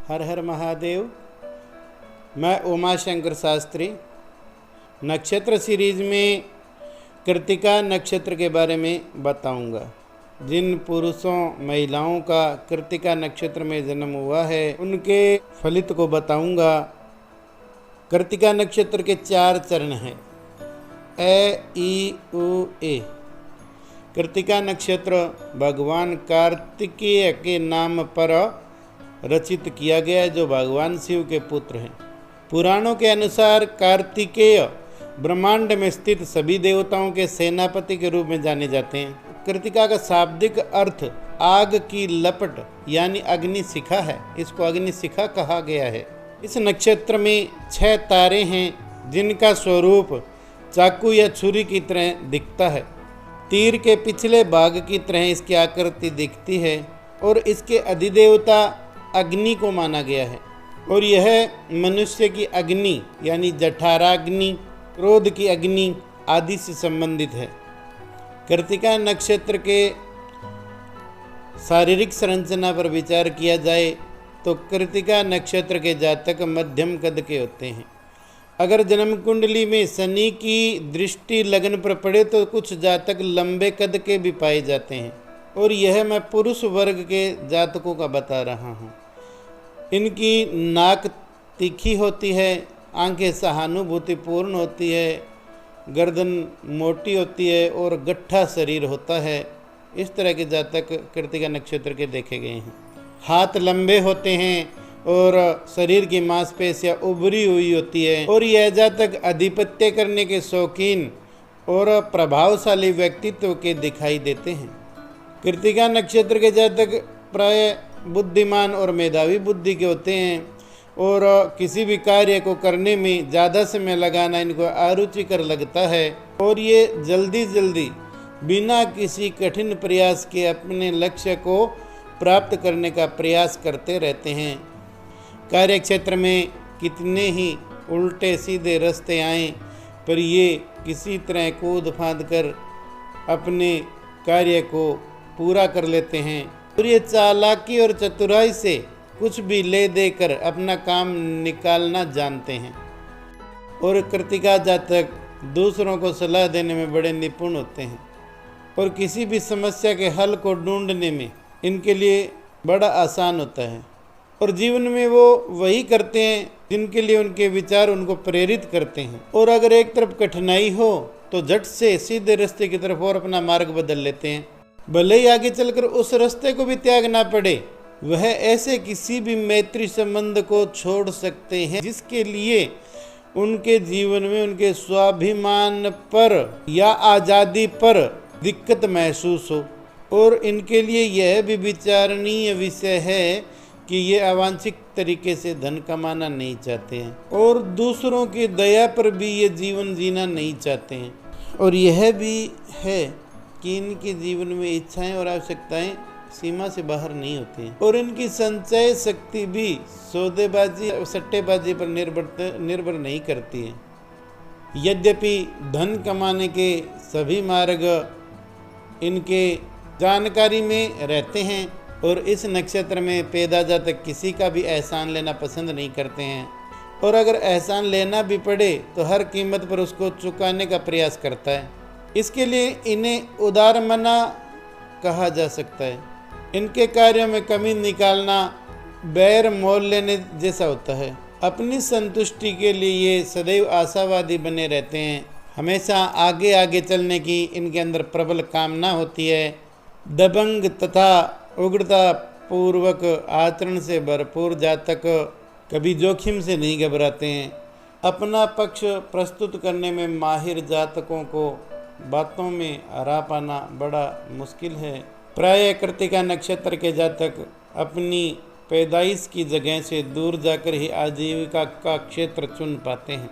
हर हर महादेव। मैं उमा शंकर शास्त्री नक्षत्र सीरीज में कृत्तिका नक्षत्र के बारे में बताऊंगा। जिन पुरुषों महिलाओं का कृत्तिका नक्षत्र में जन्म हुआ है उनके फलित को बताऊंगा। कृत्तिका नक्षत्र के 4 चरण हैं, ए ई उ ए। कृत्तिका नक्षत्र भगवान कार्तिकेय के नाम पर रचित किया गया है, जो भगवान शिव के पुत्र हैं। पुराणों के अनुसार कार्तिकेय ब्रह्मांड में स्थित सभी देवताओं के सेनापति के रूप में जाने जाते हैं। कृत्तिका का शाब्दिक अर्थ आग की लपट यानी अग्नि शिखा है। इसको अग्नि शिखा कहा गया है। इस नक्षत्र में 6 तारे हैं, जिनका स्वरूप चाकू या छुरी की तरह दिखता है। तीर के पिछले भाग की तरह इसकी आकृति दिखती है और इसके अधिदेवता अग्नि को माना गया है। और यह मनुष्य की अग्नि यानी जठराग्नि, क्रोध की अग्नि आदि से संबंधित है। कृत्तिका नक्षत्र के शारीरिक संरचना पर विचार किया जाए तो कृत्तिका नक्षत्र के जातक मध्यम कद के होते हैं। अगर जन्म कुंडली में शनि की दृष्टि लग्न पर पड़े तो कुछ जातक लंबे कद के भी पाए जाते हैं। और यह मैं पुरुष वर्ग के जातकों का बता रहा हूँ। इनकी नाक तीखी होती है, आंखें सहानुभूतिपूर्ण होती है, गर्दन मोटी होती है और गट्ठा शरीर होता है। इस तरह के जातक कृत्तिका नक्षत्र के देखे गए हैं। हाथ लंबे होते हैं और शरीर की मांसपेशियां उभरी हुई होती है। और यह जातक आधिपत्य करने के शौकीन और प्रभावशाली व्यक्तित्व के दिखाई देते हैं। कृत्तिका नक्षत्र के जातक प्राय बुद्धिमान और मेधावी बुद्धि के होते हैं और किसी भी कार्य को करने में ज़्यादा समय लगाना इनको अरुचिकर लगता है। और ये जल्दी बिना किसी कठिन प्रयास के अपने लक्ष्य को प्राप्त करने का प्रयास करते रहते हैं। कार्य क्षेत्र में कितने ही उल्टे सीधे रास्ते आएं, पर ये किसी तरह कूद फांद कर अपने कार्य को पूरा कर लेते हैं। और ये चालाकी और चतुराई से कुछ भी ले देकर अपना काम निकालना जानते हैं। और कृत्तिका जातक दूसरों को सलाह देने में बड़े निपुण होते हैं और किसी भी समस्या के हल को ढूंढने में इनके लिए बड़ा आसान होता है। और जीवन में वो वही करते हैं जिनके लिए उनके विचार उनको प्रेरित करते हैं। और अगर एक तरफ कठिनाई हो तो झट से सीधे रास्ते की तरफ और अपना मार्ग बदल लेते हैं, भले ही आगे चलकर उस रास्ते को भी त्यागना पड़े। वह ऐसे किसी भी मैत्री संबंध को छोड़ सकते हैं जिसके लिए उनके जीवन में उनके स्वाभिमान पर या आज़ादी पर दिक्कत महसूस हो। और इनके लिए यह भी विचारणीय विषय है कि ये अवांछित तरीके से धन कमाना नहीं चाहते हैं और दूसरों की दया पर भी ये जीवन जीना नहीं चाहते हैं। और यह भी है कि इनके जीवन में इच्छाएं और आवश्यकताएं सीमा से बाहर नहीं होती हैं। और इनकी संचय शक्ति भी सौदेबाजी और सट्टेबाजी पर निर्भर नहीं करती है। यद्यपि धन कमाने के सभी मार्ग इनके जानकारी में रहते हैं और इस नक्षत्र में पैदा जातक किसी का भी एहसान लेना पसंद नहीं करते हैं। और अगर एहसान लेना भी पड़े तो हर कीमत पर उसको चुकाने का प्रयास करता है। इसके लिए इन्हें उदारमना कहा जा सकता है। इनके कार्यों में कमी निकालना बैर मोल लेने जैसा होता है। अपनी संतुष्टि के लिए ये सदैव आशावादी बने रहते हैं। हमेशा आगे आगे चलने की इनके अंदर प्रबल कामना होती है। दबंग तथा उग्रता पूर्वक आचरण से भरपूर जातक कभी जोखिम से नहीं घबराते हैं। अपना पक्ष प्रस्तुत करने में माहिर जातकों को बातों में हरा पाना बड़ा मुश्किल है। प्राय कृत्तिका नक्षत्र के जातक अपनी पैदाइश की जगह से दूर जाकर ही आजीविका का क्षेत्र चुन पाते हैं,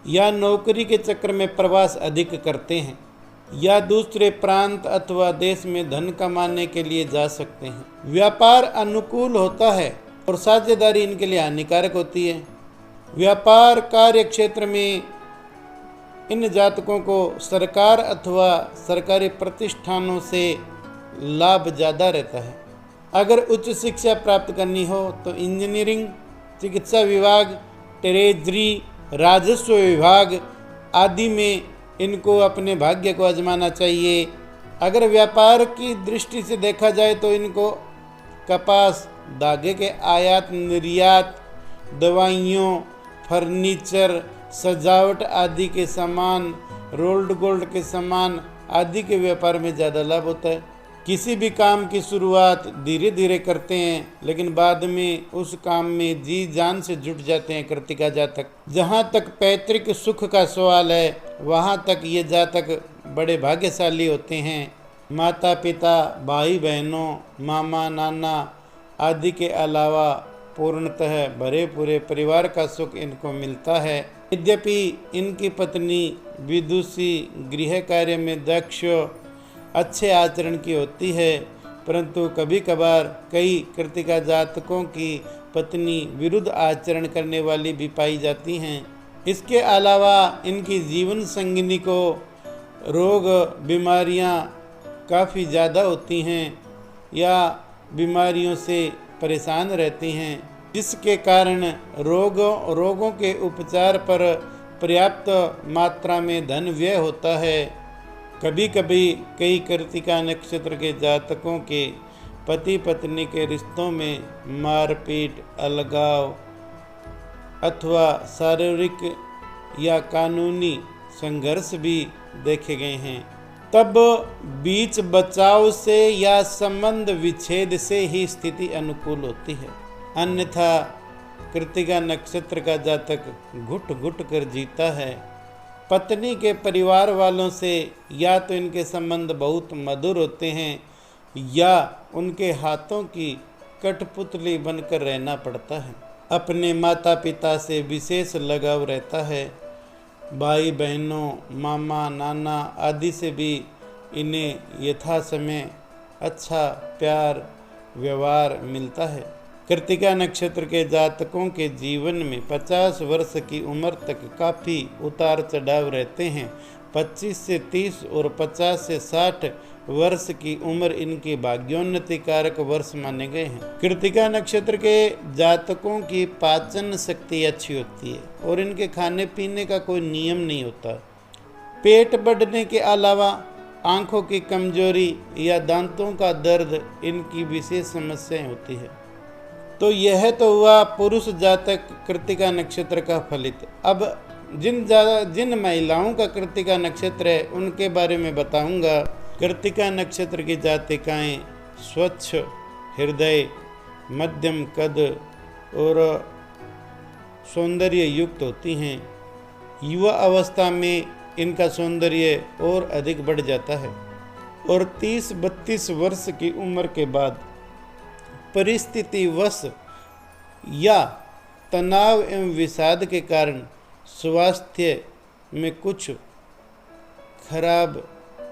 या नौकरी के चक्कर में प्रवास अधिक करते हैं, या दूसरे प्रांत अथवा देश में धन कमाने के लिए जा सकते हैं। व्यापार अनुकूल होता है और साझेदारी इनके लिए हानिकारक होती है। व्यापार कार्य क्षेत्र में इन जातकों को सरकार अथवा सरकारी प्रतिष्ठानों से लाभ ज़्यादा रहता है। अगर उच्च शिक्षा प्राप्त करनी हो तो इंजीनियरिंग, चिकित्सा विभाग, ट्रेजरी, राजस्व विभाग आदि में इनको अपने भाग्य को आजमाना चाहिए। अगर व्यापार की दृष्टि से देखा जाए तो इनको कपास, धागे के आयात निर्यात, दवाइयों, फर्नीचर, सजावट आदि के सामान, रोल्ड गोल्ड के सामान आदि के व्यापार में ज़्यादा लाभ होता है। किसी भी काम की शुरुआत धीरे धीरे करते हैं, लेकिन बाद में उस काम में जी जान से जुट जाते हैं कृत्तिका जातक। जहाँ तक पैतृक सुख का सवाल है, वहाँ तक ये जातक बड़े भाग्यशाली होते हैं। माता पिता, भाई बहनों, मामा नाना आदि के अलावा पूर्णतः भरे पूरे परिवार का सुख इनको मिलता है। यद्यपि इनकी पत्नी विदुषी, गृह कार्य में दक्ष, अच्छे आचरण की होती है, परंतु कभी कभार कई कृत्तिका जातकों की पत्नी विरुद्ध आचरण करने वाली भी पाई जाती हैं। इसके अलावा इनकी जीवन संगिनी को रोग बीमारियां काफ़ी ज़्यादा होती हैं या बीमारियों से परेशान रहती हैं, जिसके कारण रोगों के उपचार पर पर्याप्त मात्रा में धन व्यय होता है। कभी कभी कई कृत्तिका नक्षत्र के जातकों के पति पत्नी के रिश्तों में मारपीट, अलगाव अथवा शारीरिक या कानूनी संघर्ष भी देखे गए हैं। तब बीच बचाव से या संबंध विच्छेद से ही स्थिति अनुकूल होती है, अन्यथा कृत्तिका नक्षत्र का जातक घुट घुट कर जीता है। पत्नी के परिवार वालों से या तो इनके संबंध बहुत मधुर होते हैं या उनके हाथों की कठपुतली बनकर रहना पड़ता है। अपने माता पिता से विशेष लगाव रहता है। भाई बहनों, मामा नाना आदि से भी इन्हें यथा समय अच्छा प्यार व्यवहार मिलता है। कृत्तिका नक्षत्र के जातकों के जीवन में 50 वर्ष की उम्र तक काफ़ी उतार चढ़ाव रहते हैं। 25 से 30 और 50 से 60 वर्ष की उम्र इनके भाग्योन्नति कारक वर्ष माने गए हैं। कृत्तिका नक्षत्र के जातकों की पाचन शक्ति अच्छी होती है और इनके खाने पीने का कोई नियम नहीं होता। पेट बढ़ने के अलावा आंखों की कमजोरी या दांतों का दर्द इनकी विशेष समस्याएं होती है। तो यह तो हुआ पुरुष जातक कृत्तिका नक्षत्र का फलित। अब जिन महिलाओं का कृत्तिका नक्षत्र है उनके बारे में बताऊंगा। कृत्तिका नक्षत्र की जातिकाएं स्वच्छ हृदय, मध्यम कद और सौंदर्य युक्त होती हैं। युवा अवस्था में इनका सौंदर्य और अधिक बढ़ जाता है और 30-32 वर्ष की उम्र के बाद परिस्थितिवश या तनाव एवं विषाद के कारण स्वास्थ्य में कुछ खराब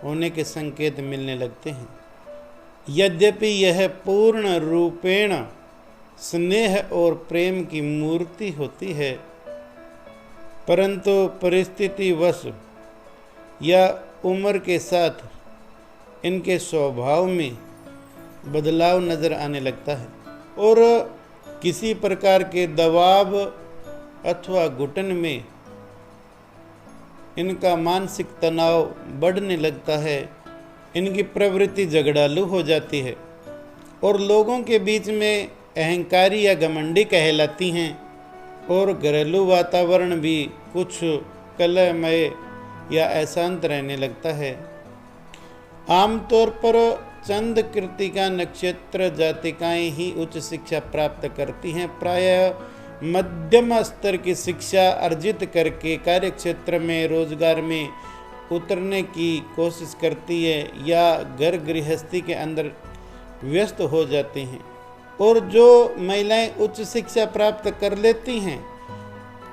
होने के संकेत मिलने लगते हैं। यद्यपि यह पूर्ण रूपेण स्नेह और प्रेम की मूर्ति होती है, परंतु परिस्थितिवश या उम्र के साथ इनके स्वभाव में बदलाव नजर आने लगता है और किसी प्रकार के दबाव अथवा घुटन में इनका मानसिक तनाव बढ़ने लगता है। इनकी प्रवृत्ति झगड़ालू हो जाती है और लोगों के बीच में अहंकारी या घमंडी कहलाती हैं और घरेलू वातावरण भी कुछ कलहमय या अशांत रहने लगता है। आमतौर पर चंद कृत्तिका नक्षत्र जातिकाएं ही उच्च शिक्षा प्राप्त करती हैं। प्रायः मध्यम स्तर की शिक्षा अर्जित करके कार्यक्षेत्र में रोजगार में उतरने की कोशिश करती है या घर गृहस्थी के अंदर व्यस्त हो जाती हैं। और जो महिलाएं उच्च शिक्षा प्राप्त कर लेती हैं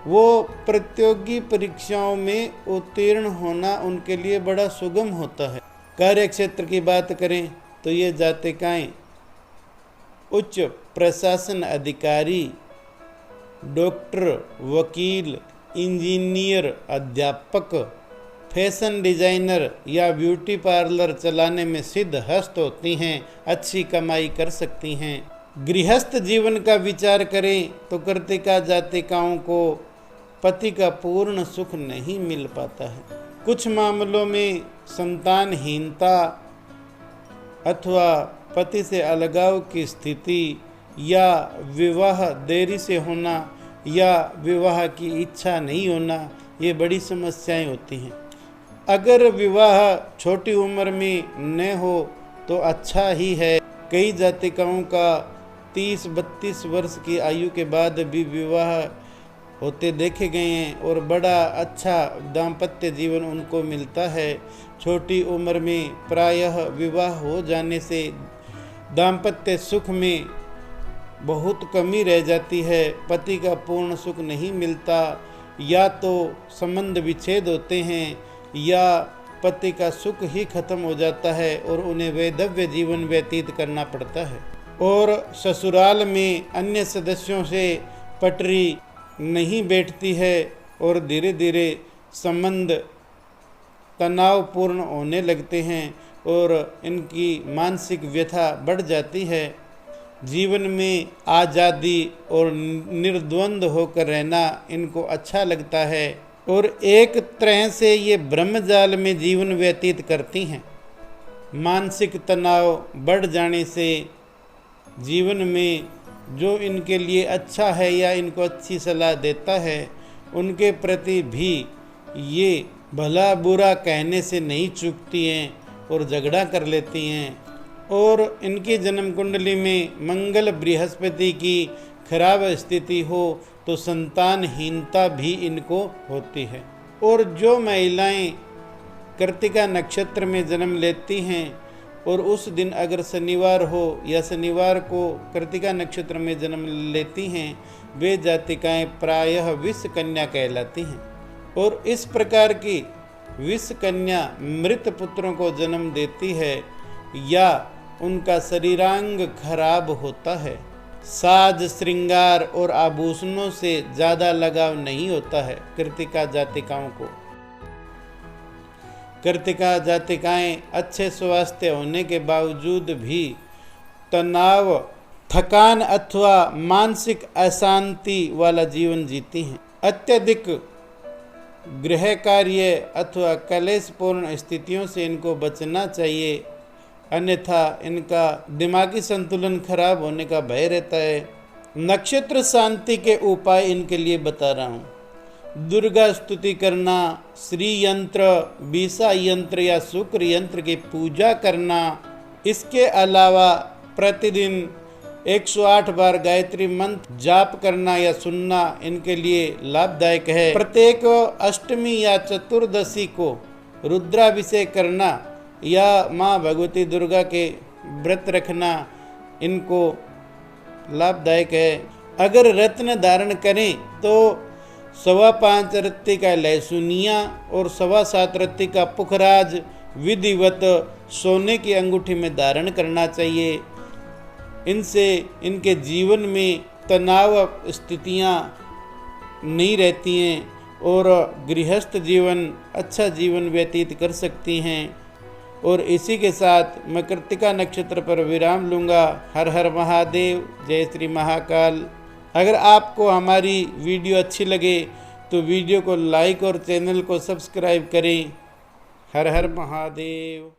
वो प्रतियोगी परीक्षाओं में उत्तीर्ण होना उनके लिए बड़ा सुगम होता है। कार्यक्षेत्र की बात करें तो ये जातिकाएं उच्च प्रशासन अधिकारी, डॉक्टर, वकील, इंजीनियर, अध्यापक, फैशन डिजाइनर या ब्यूटी पार्लर चलाने में सिद्धहस्त होती हैं, अच्छी कमाई कर सकती हैं। गृहस्थ जीवन का विचार करें तो कृत्तिका जातिकाओं को पति का पूर्ण सुख नहीं मिल पाता है। कुछ मामलों में संतानहीनता अथवा पति से अलगाव की स्थिति या विवाह देरी से होना या विवाह की इच्छा नहीं होना, ये बड़ी समस्याएं होती हैं। अगर विवाह छोटी उम्र में न हो तो अच्छा ही है। कई जातिकाओं का 30-32 वर्ष की आयु के बाद भी विवाह होते देखे गए हैं और बड़ा अच्छा दाम्पत्य जीवन उनको मिलता है। छोटी उम्र में प्रायः विवाह हो जाने से दाम्पत्य सुख में बहुत कमी रह जाती है, पति का पूर्ण सुख नहीं मिलता, या तो संबंध विच्छेद होते हैं या पति का सुख ही खत्म हो जाता है और उन्हें वैधव्य जीवन व्यतीत करना पड़ता है। और ससुराल में अन्य सदस्यों से पटरी नहीं बैठती है और धीरे धीरे संबंध तनावपूर्ण होने लगते हैं और इनकी मानसिक व्यथा बढ़ जाती है। जीवन में आज़ादी और निर्द्वंद होकर रहना इनको अच्छा लगता है और एक तरह से ये ब्रह्मजाल में जीवन व्यतीत करती हैं। मानसिक तनाव बढ़ जाने से जीवन में जो इनके लिए अच्छा है या इनको अच्छी सलाह देता है उनके प्रति भी ये भला बुरा कहने से नहीं चूकती हैं और झगड़ा कर लेती हैं। और इनकी जन्म कुंडली में मंगल बृहस्पति की खराब स्थिति हो तो संतानहीनता भी इनको होती है। और जो महिलाएं कृत्तिका नक्षत्र में जन्म लेती हैं और उस दिन अगर शनिवार हो या शनिवार को कृत्तिका नक्षत्र में जन्म लेती हैं, वे जातिकाएं प्रायः विष कन्या कहलाती हैं। और इस प्रकार की विष कन्या मृत पुत्रों को जन्म देती है या उनका शरीरांग खराब होता है। साज श्रृंगार और आभूषणों से ज़्यादा लगाव नहीं होता है कृत्तिका जातिकाओं को। कृत्तिका जातिकाएं अच्छे स्वास्थ्य होने के बावजूद भी तनाव, थकान अथवा मानसिक अशांति वाला जीवन जीती हैं। अत्यधिक गृह कार्य अथवा कलेशपूर्ण स्थितियों से इनको बचना चाहिए, अन्यथा इनका दिमागी संतुलन खराब होने का भय रहता है। नक्षत्र शांति के उपाय इनके लिए बता रहा हूँ। दुर्गा स्तुति करना, श्री यंत्र, बीसा यंत्र या शुक्र यंत्र की पूजा करना। इसके अलावा प्रतिदिन 108 बार गायत्री मंत्र जाप करना या सुनना इनके लिए लाभदायक है। प्रत्येक अष्टमी या चतुर्दशी को रुद्राभिषेक करना या माँ भगवती दुर्गा के व्रत रखना इनको लाभदायक है। अगर रत्न धारण करें तो 5.25 रत्ती का लहसुनिया और 7.25 रत्ती का पुखराज विधिवत सोने की अंगूठी में धारण करना चाहिए। इनसे इनके जीवन में तनाव स्थितियाँ नहीं रहती हैं और गृहस्थ जीवन अच्छा जीवन व्यतीत कर सकती हैं। और इसी के साथ मैं कृत्तिका नक्षत्र पर विराम लूँगा। हर हर महादेव, जय श्री महाकाल। अगर आपको हमारी वीडियो अच्छी लगे तो वीडियो को लाइक और चैनल को सब्सक्राइब करें। हर हर महादेव।